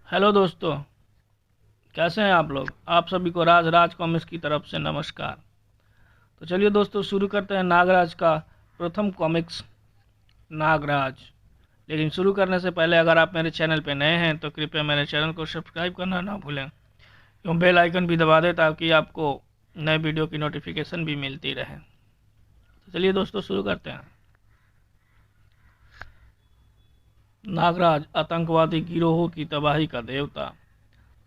Hello दोस्तों, कैसे हैं आप लोग। आप सभी को राज राज कॉमिक्स की तरफ से नमस्कार। तो चलिए दोस्तों, शुरू करते हैं नागराज का प्रथम कॉमिक्स नागराज। लेकिन शुरू करने से पहले अगर आप मेरे चैनल पर नए हैं तो कृपया मेरे चैनल को सब्सक्राइब करना ना भूलें एवं बेल आइकन भी दबा दें ताकि आपको नए वीडियो की नोटिफिकेशन भी मिलती रहे। तो चलिए दोस्तों, शुरू करते हैं। नागराज आतंकवादी गिरोहों की तबाही का देवता।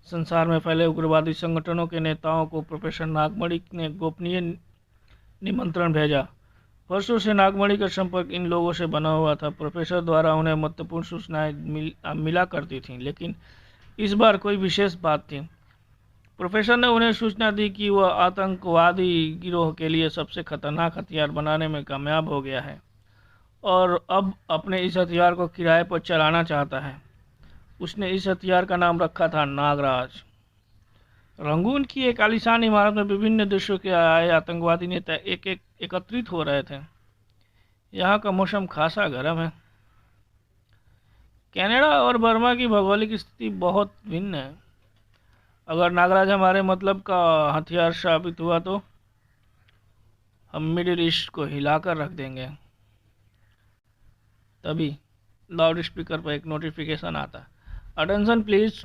संसार में फैले उग्रवादी संगठनों के नेताओं को प्रोफेसर नागमणि ने गोपनीय निमंत्रण भेजा। वर्षों से नागमणि का संपर्क इन लोगों से बना हुआ था। प्रोफेसर द्वारा उन्हें महत्वपूर्ण सूचनाएं मिला करती थीं, लेकिन इस बार कोई विशेष बात थी। प्रोफेसर ने उन्हें सूचना दी कि वह आतंकवादी गिरोह के लिए सबसे खतरनाक हथियार बनाने में कामयाब हो गया है और अब अपने इस हथियार को किराए पर चलाना चाहता है। उसने इस हथियार का नाम रखा था नागराज। रंगून की एक आलीशान इमारत में विभिन्न देशों के आए आतंकवादी नेता एक एक एकत्रित हो रहे थे। यहाँ का मौसम खासा गर्म है। कनाडा और बर्मा की भौगोलिक स्थिति बहुत भिन्न है। अगर नागराज हमारे मतलब का हथियार साबित हुआ तो हम मिडिल ईस्ट को हिलाकर रख देंगे। तभी लाउड स्पीकर पर एक नोटिफिकेशन आता। अटेंशन प्लीज,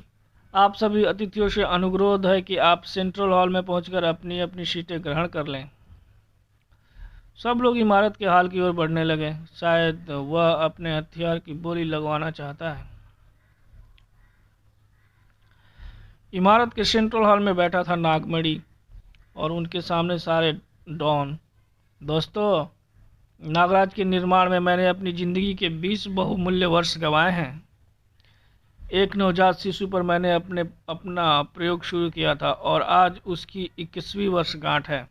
आप सभी अतिथियों से अनुरोध है कि आप सेंट्रल हॉल में पहुंचकर अपनी अपनी सीटें ग्रहण कर लें। सब लोग इमारत के हाल की ओर बढ़ने लगे। शायद वह अपने हथियार की बोली लगवाना चाहता है। इमारत के सेंट्रल हॉल में बैठा था नागमणि और उनके सामने सारे डॉन। दोस्तों, नागराज के निर्माण में मैंने अपनी जिंदगी के 20 बहुमूल्य वर्ष गंवाए हैं। एक नवजात शिशु पर मैंने अपना प्रयोग शुरू किया था और आज उसकी 21वीं वर्षगांठ है।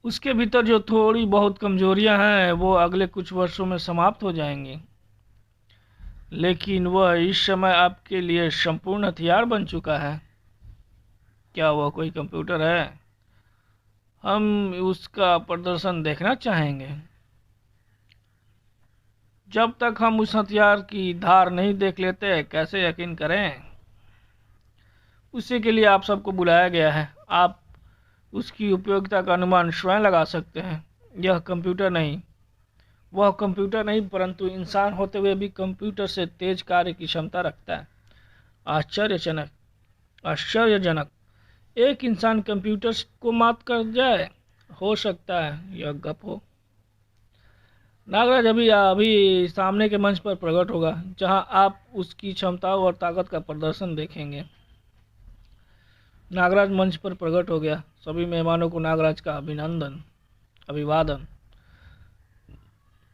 उसके भीतर जो थोड़ी बहुत कमजोरियां हैं वो अगले कुछ वर्षों में समाप्त हो जाएंगी, लेकिन वह इस समय आपके लिए संपूर्ण हथियार बन चुका है। क्या वह कोई कंप्यूटर है? हम उसका प्रदर्शन देखना चाहेंगे। जब तक हम उस हथियार की धार नहीं देख लेते कैसे यकीन करें। उसी के लिए आप सबको बुलाया गया है। आप उसकी उपयोगिता का अनुमान स्वयं लगा सकते हैं। यह कंप्यूटर नहीं, वह कंप्यूटर नहीं, परंतु इंसान होते हुए भी कंप्यूटर से तेज कार्य की क्षमता रखता है। आश्चर्यजनक, आश्चर्यजनक। एक इंसान कंप्यूटर को मात कर जाए। हो सकता है यह गप हो। नागराज अभी अभी सामने के मंच पर प्रकट होगा, जहां आप उसकी क्षमताओं और ताकत का प्रदर्शन देखेंगे। नागराज मंच पर प्रकट हो गया। सभी मेहमानों को नागराज का अभिनंदन, अभिवादन।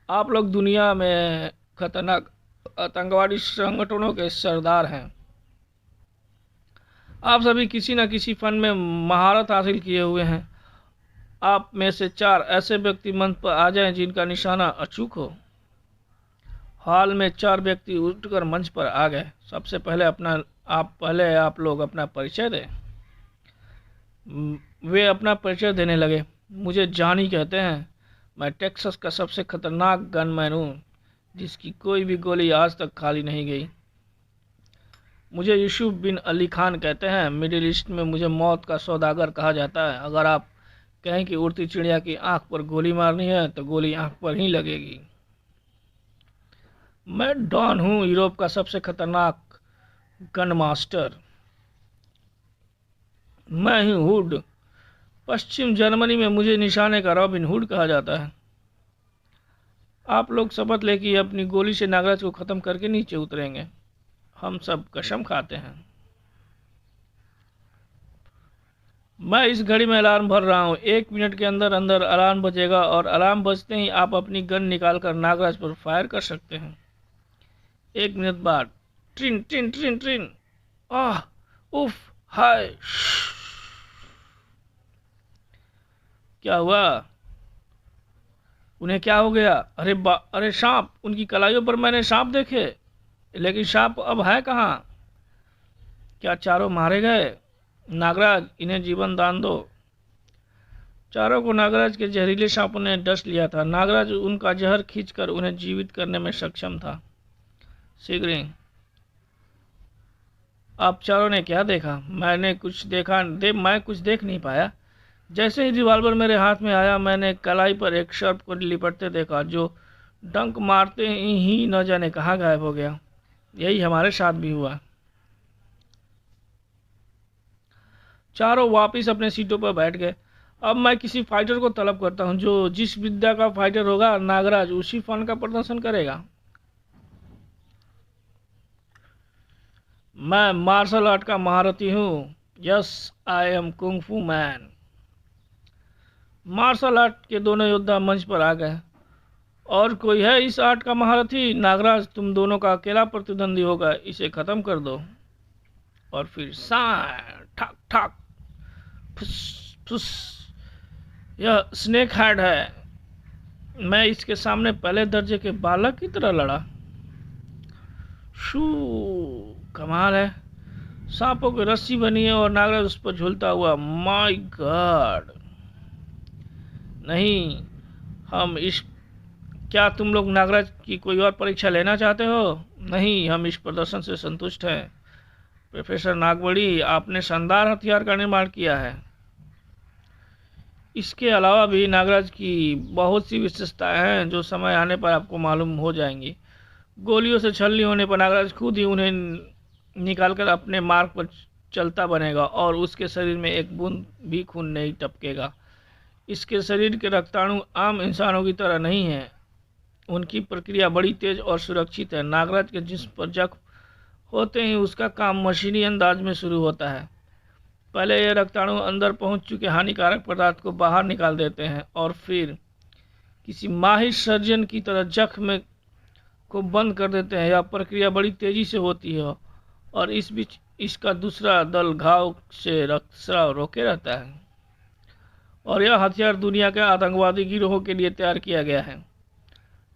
आप लोग दुनिया में खतरनाक आतंकवादी संगठनों के सरदार हैं। आप सभी किसी न किसी फन में महारत हासिल किए हुए हैं। आप में से 4 ऐसे व्यक्ति मंच पर आ जाएं जिनका निशाना अचूक हो। हाल में 4 व्यक्ति उठकर मंच पर आ गए। सबसे पहले आप लोग अपना परिचय दें। वे अपना परिचय देने लगे। मुझे जॉनी कहते हैं। मैं टेक्सास का सबसे खतरनाक गनमैन हूँ, जिसकी कोई भी गोली आज तक खाली नहीं गई। मुझे यूसुफ बिन अली खान कहते हैं। मिडिल ईस्ट में मुझे मौत का सौदागर कहा जाता है। अगर आप कहें कि उड़ती चिड़िया की आंख पर गोली मारनी है तो गोली आंख पर ही लगेगी। मैं डॉन हूँ, यूरोप का सबसे खतरनाक गन मास्टर। मैं ही हुड। पश्चिम जर्मनी में मुझे निशाने का रॉबिन हुड कहा जाता है। आप लोग शपथ लें कि अपनी गोली से नागराज को खत्म करके नीचे उतरेंगे। हम सब कसम खाते हैं। मैं इस घड़ी में अलार्म भर रहा हूँ। 1 मिनट के अंदर अंदर अलार्म बजेगा और अलार्म बजते ही आप अपनी गन निकालकर नागराज पर फायर कर सकते हैं। 1 मिनट बाद ट्रिन ट्रिन ट्रिन ट्रिन। आह, उफ, हाय। क्या हुआ? उन्हें क्या हो गया? अरे सांप! उनकी कलाइयों पर मैंने सांप देखे, लेकिन सांप अब है कहाँ? क्या चारों मारे गए? नागराज, इन्हें जीवन दान दो। चारों को नागराज के जहरीले सांपों ने डस लिया था। नागराज उनका जहर खींचकर उन्हें जीवित करने में सक्षम था। शीघ्र ही आप चारों ने क्या देखा? मैं कुछ देख नहीं पाया। जैसे ही रिवॉल्वर मेरे हाथ में आया, मैंने कलाई पर एक सर्प को लिपटते देखा, जो डंक मारते ही न जाने कहाँ गायब हो गया। यही हमारे साथ भी हुआ। चारों वापिस अपने सीटों पर बैठ गए। अब मैं किसी फाइटर को तलब करता हूँ। जो जिस विद्या का फाइटर होगा, नागराज उसी फन का प्रदर्शन करेगा। मैं मार्शल आर्ट का महारथी हूँ। यस, आई एम कुंग फू मैन। मार्शल आर्ट के दोनों योद्धा मंच पर आ गए। और कोई है इस आर्ट का महारथी? नागराज तुम दोनों का अकेला प्रतिद्वंदी होगा, इसे खत्म कर दो। और फिर साय ठाक ठाक फुस फुस। यह स्नेक हेड है। मैं इसके सामने पहले दर्जे के बालक की तरह लड़ा। शू, कमाल है। सांपों की रस्सी बनी है और नागराज उस पर झूलता हुआ। My God. नहीं, हम इस क्या तुम लोग नागराज की कोई और परीक्षा लेना चाहते हो? नहीं, हम इस प्रदर्शन से संतुष्ट हैं। प्रोफेसर नागवड़ी, आपने शानदार हथियार का निर्माण किया है। इसके अलावा भी नागराज की बहुत सी विशेषताएं हैं, जो समय आने पर आपको मालूम हो जाएंगी। गोलियों से छलनी होने पर नागराज खुद ही उन्हें निकालकर अपने मार्ग पर चलता बनेगा और उसके शरीर में एक बूंद भी खून नहीं टपकेगा। इसके शरीर के रक्ताणु आम इंसानों की तरह नहीं हैं। उनकी प्रक्रिया बड़ी तेज और सुरक्षित है। नागराज के जिस्म पर जख्म होते ही उसका काम मशीनी अंदाज में शुरू होता है। पहले ये रक्ताणु अंदर पहुंच चुके हानिकारक पदार्थ को बाहर निकाल देते हैं और फिर किसी माहिर सर्जन की तरह जख्म को बंद कर देते हैं। यह प्रक्रिया बड़ी तेजी से होती है और इस बीच इसका दूसरा दल घाव से रक्तस्राव रोके रहता है। और यह हथियार दुनिया के आतंकवादी गिरोहों के लिए तैयार किया गया है।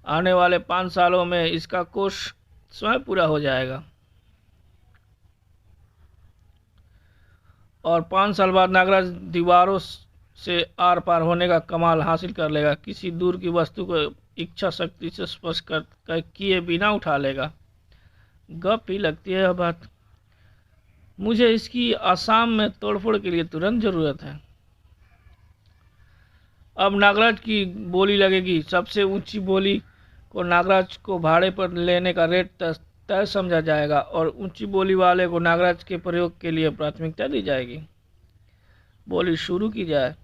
आने वाले 5 सालों में इसका कोर्स स्वयं पूरा हो जाएगा और 5 साल बाद नागराज दीवारों से आर पार होने का कमाल हासिल कर लेगा। किसी दूर की वस्तु को इच्छा शक्ति से स्पर्श कर किए बिना उठा लेगा। गप ही लगती है यह बात। मुझे इसकी आसाम में तोड़फोड़ के लिए तुरंत जरूरत है। अब नागराज की बोली लगेगी। सबसे ऊंची बोली को नागराज को भाड़े पर लेने का रेट तय समझा जाएगा और ऊंची बोली वाले को नागराज के प्रयोग के लिए प्राथमिकता दी जाएगी। बोली शुरू की जाए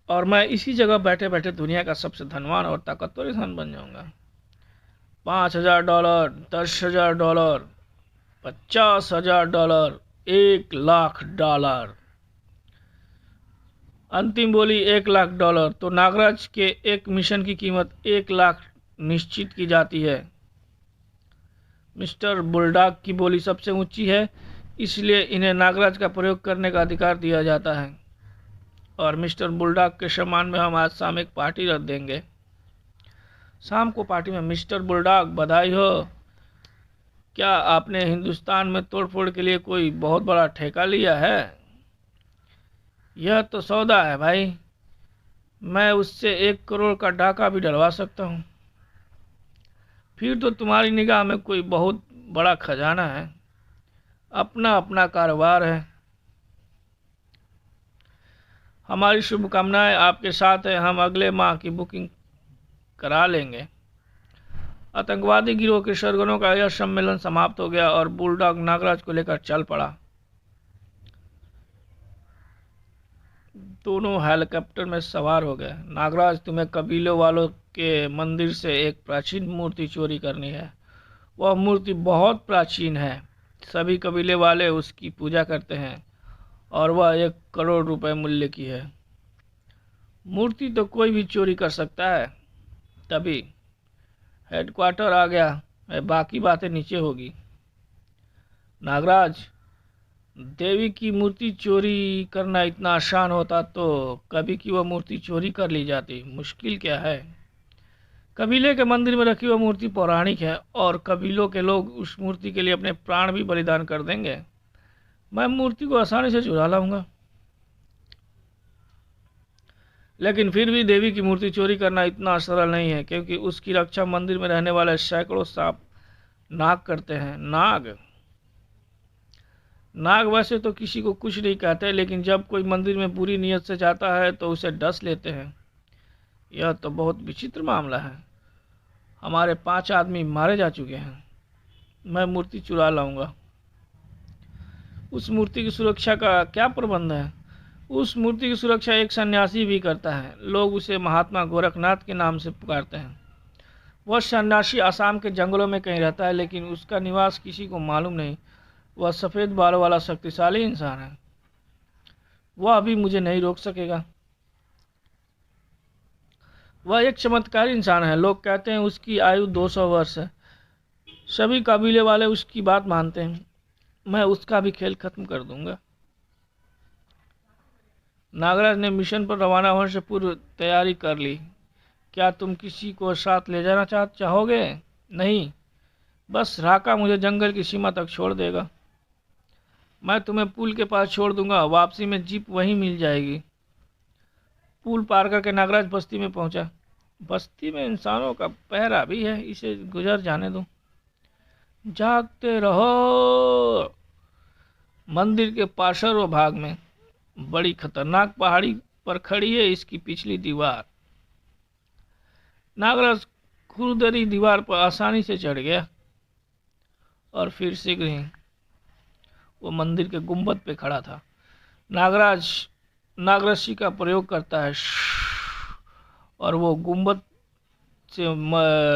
और मैं इसी जगह बैठे बैठे दुनिया का सबसे धनवान और ताकतवर इंसान बन जाऊंगा। $5,000, $10,000, $50,000, $1,00,000। अंतिम बोली $1,00,000। तो नागराज के एक मिशन की कीमत 1,00,000 निश्चित की जाती है। मिस्टर बुलडॉग की बोली सबसे ऊंची है, इसलिए इन्हें नागराज का प्रयोग करने का अधिकार दिया जाता है और मिस्टर बुलडॉग के सम्मान में हम आज शाम एक पार्टी रख देंगे। शाम को पार्टी में मिस्टर बुलडॉग, बधाई हो। क्या आपने हिंदुस्तान में तोड़फोड़ के लिए कोई बहुत बड़ा ठेका लिया है? यह तो सौदा है भाई। मैं उससे 1 करोड़ का डाका भी डलवा सकता हूँ। फिर तो तुम्हारी निगाह में कोई बहुत बड़ा खजाना है। अपना अपना कारोबार है। हमारी शुभकामनाएं आपके साथ है। हम अगले माह की बुकिंग करा लेंगे। आतंकवादी गिरोह के सरगनों का यह सम्मेलन समाप्त हो गया और बुलडॉग नागराज को लेकर चल पड़ा। दोनों हेलीकॉप्टर में सवार हो गए। नागराज, तुम्हें कबीलों वालों के मंदिर से एक प्राचीन मूर्ति चोरी करनी है। वह मूर्ति बहुत प्राचीन है। सभी कबीले वाले उसकी पूजा करते हैं और वह 1 करोड़ रुपए मूल्य की है। मूर्ति तो कोई भी चोरी कर सकता है। तभी हेडक्वार्टर आ गया है, बाकी बातें नीचे होगी। नागराज, देवी की मूर्ति चोरी करना इतना आसान होता तो कभी की वह मूर्ति चोरी कर ली जाती। मुश्किल क्या है? कबीले के मंदिर में रखी हुई मूर्ति पौराणिक है और कबीलों के लोग उस मूर्ति के लिए अपने प्राण भी बलिदान कर देंगे। मैं मूर्ति को आसानी से चुरा लाऊंगा। लेकिन फिर भी देवी की मूर्ति चोरी करना इतना सरल नहीं है, क्योंकि उसकी रक्षा मंदिर में रहने वाले सैकड़ों सांप नाग करते हैं। नाग नाग वैसे तो किसी को कुछ नहीं कहते, लेकिन जब कोई मंदिर में बुरी नीयत से जाता है तो उसे डस लेते हैं। यह तो बहुत विचित्र मामला है। हमारे 5 आदमी मारे जा चुके हैं। मैं मूर्ति चुरा लाऊंगा। उस मूर्ति की सुरक्षा का क्या प्रबंध है? उस मूर्ति की सुरक्षा एक सन्यासी भी करता है। लोग उसे महात्मा गोरखनाथ के नाम से पुकारते हैं। वह सन्यासी आसाम के जंगलों में कहीं रहता है, लेकिन उसका निवास किसी को मालूम नहीं। वह सफ़ेद बालों वाला शक्तिशाली इंसान है। वह अभी मुझे नहीं रोक सकेगा। वह एक चमत्कारी इंसान है। लोग कहते हैं उसकी आयु 200 वर्ष है। सभी कबीले वाले उसकी बात मानते हैं। मैं उसका भी खेल खत्म कर दूंगा। नागराज ने मिशन पर रवाना होने से पूर्व तैयारी कर ली। क्या तुम किसी को साथ ले जाना चाहोगे? नहीं, बस राका मुझे जंगल की सीमा तक छोड़ देगा। मैं तुम्हें पुल के पास छोड़ दूंगा। वापसी में जीप वहीं मिल जाएगी। पुल पार करके नागराज बस्ती में पहुंचा। बस्ती में इंसानों का पहरा भी है, इसे गुजर जाने दो। जागते रहो। मंदिर के पार्श्व भाग में बड़ी खतरनाक पहाड़ी पर खड़ी है इसकी पिछली दीवार। नागराज खुरदरी दीवार पर आसानी से चढ़ गया और फिर शीघ्र ही वो मंदिर के गुंबद पे खड़ा था। नागराज नागरस्सी का प्रयोग करता है और वो गुंबद से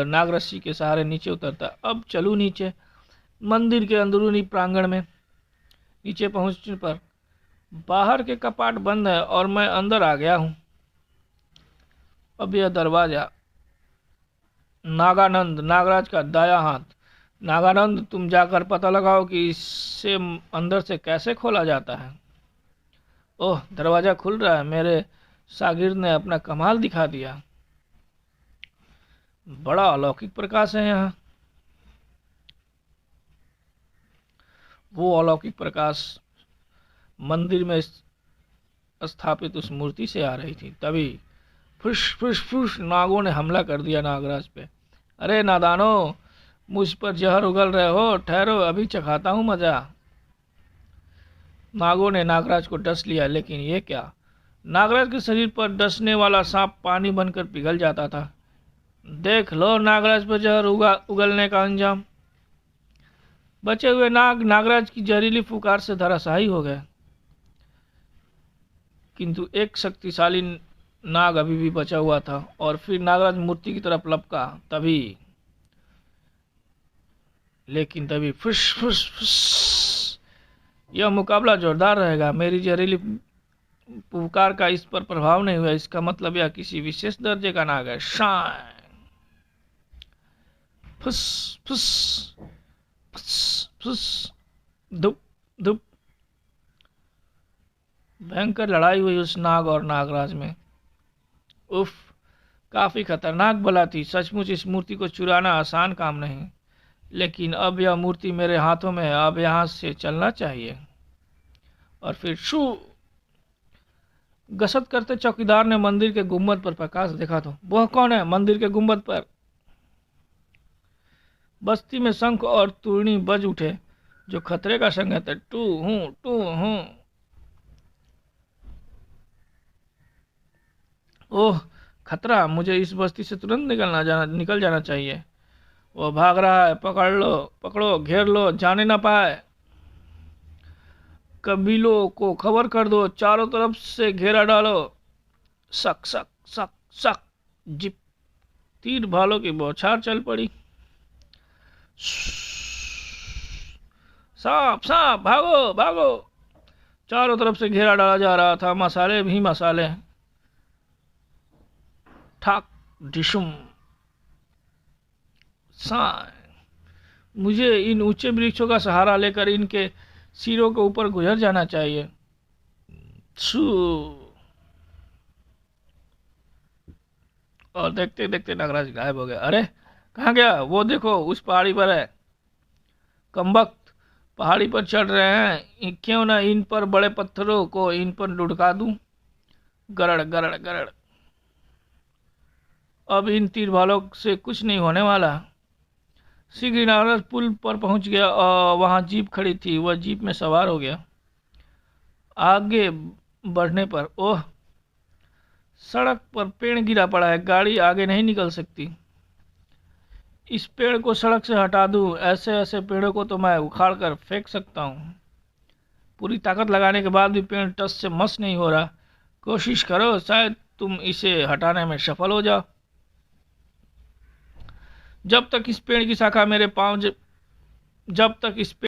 नागरस्सी के सहारे नीचे उतरता है। अब चलूँ नीचे। मंदिर के अंदरूनी प्रांगण में नीचे पहुंचने पर बाहर के कपाट बंद है और मैं अंदर आ गया हूँ। अब यह दरवाजा नागानंद, नागराज का दाया हाथ। नागानंद, तुम जाकर पता लगाओ कि इससे अंदर से कैसे खोला जाता है। ओह, दरवाजा खुल रहा है। मेरे शागिर्द ने अपना कमाल दिखा दिया। बड़ा अलौकिक प्रकाश है यहाँ। वो अलौकिक प्रकाश मंदिर में स्थापित उस मूर्ति से आ रही थी। तभी फुश फुश फुश नागों ने हमला कर दिया नागराज पे। अरे नादानो, मुझ पर जहर उगल रहे हो? ठहरो, अभी चखाता हूँ मजा। नागों ने नागराज को डस लिया, लेकिन ये क्या, नागराज के शरीर पर डसने वाला सांप पानी बनकर पिघल जाता था। देख लो नागराज पर जहर उगलने का अंजाम। बचे हुए नाग नागराज की जहरीली फुकार से धराशायी हो गए, किंतु एक शक्तिशाली नाग अभी भी बचा हुआ था और फिर नागराज मूर्ति की तरफ लपका। तभी फुस फुस फुस। यह मुकाबला जोरदार रहेगा। मेरी जहरीली पुकार का इस पर प्रभाव नहीं हुआ। इसका मतलब यह किसी विशेष दर्जे का नाग है। शाय फुस फुस फुस फुस। धुप धुप। भयंकर लड़ाई हुई उस नाग और नागराज में। उफ, काफी खतरनाक बला थी। सचमुच इस मूर्ति को चुराना आसान काम नहीं, लेकिन अब यह मूर्ति मेरे हाथों में है। अब यहाँ से चलना चाहिए। और फिर शू। गश्त करते चौकीदार ने मंदिर के गुंबद पर प्रकाश देखा। तो वह कौन है मंदिर के गुंबद पर? बस्ती में शंख और तुरनी बज उठे, जो खतरे का संकेत है। टू हूँ, टू हूँ। ओह, खतरा! मुझे इस बस्ती से तुरंत निकल जाना चाहिए। वो भाग रहा है। पकड़ लो, पकड़ो, घेर लो, जाने ना पाए। कबीलों को खबर कर दो, चारों तरफ से घेरा डालो। सक सक सक सक। जिप। तीर भालों की बौछार चल पड़ी। सांप सांप, भागो भागो। चारों तरफ से घेरा डाला जा रहा था। मसाले भी मसाले। ठाक डिशुम। मुझे इन ऊंचे वृक्षों का सहारा लेकर इनके सिरों के ऊपर गुजर जाना चाहिए। और देखते देखते नागराज गायब हो गया। अरे, कहाँ गया? वो देखो, उस पहाड़ी पर है। कमबख्त, पहाड़ी पर चढ़ रहे हैं। क्यों ना इन पर बड़े पत्थरों को इन पर लुढ़का दूं। गरड़ गरड़ गरड़। अब इन तीर भालों से कुछ नहीं होने वाला। शीघ्र ही नागराज पुल पर पहुंच गया और वहां जीप खड़ी थी। वह जीप में सवार हो गया। आगे बढ़ने पर ओह, सड़क पर पेड़ गिरा पड़ा है, गाड़ी आगे नहीं निकल सकती। इस पेड़ को सड़क से हटा दूं, ऐसे ऐसे पेड़ों को तो मैं उखाड़ कर फेंक सकता हूँ। पूरी ताकत लगाने के बाद भी पेड़ टस से मस नहीं हो रहा। कोशिश करो, शायद तुम इसे हटाने में सफल हो जाओ। जब तक इस पेड़ की शाखा मेरे पाँव जब तक इस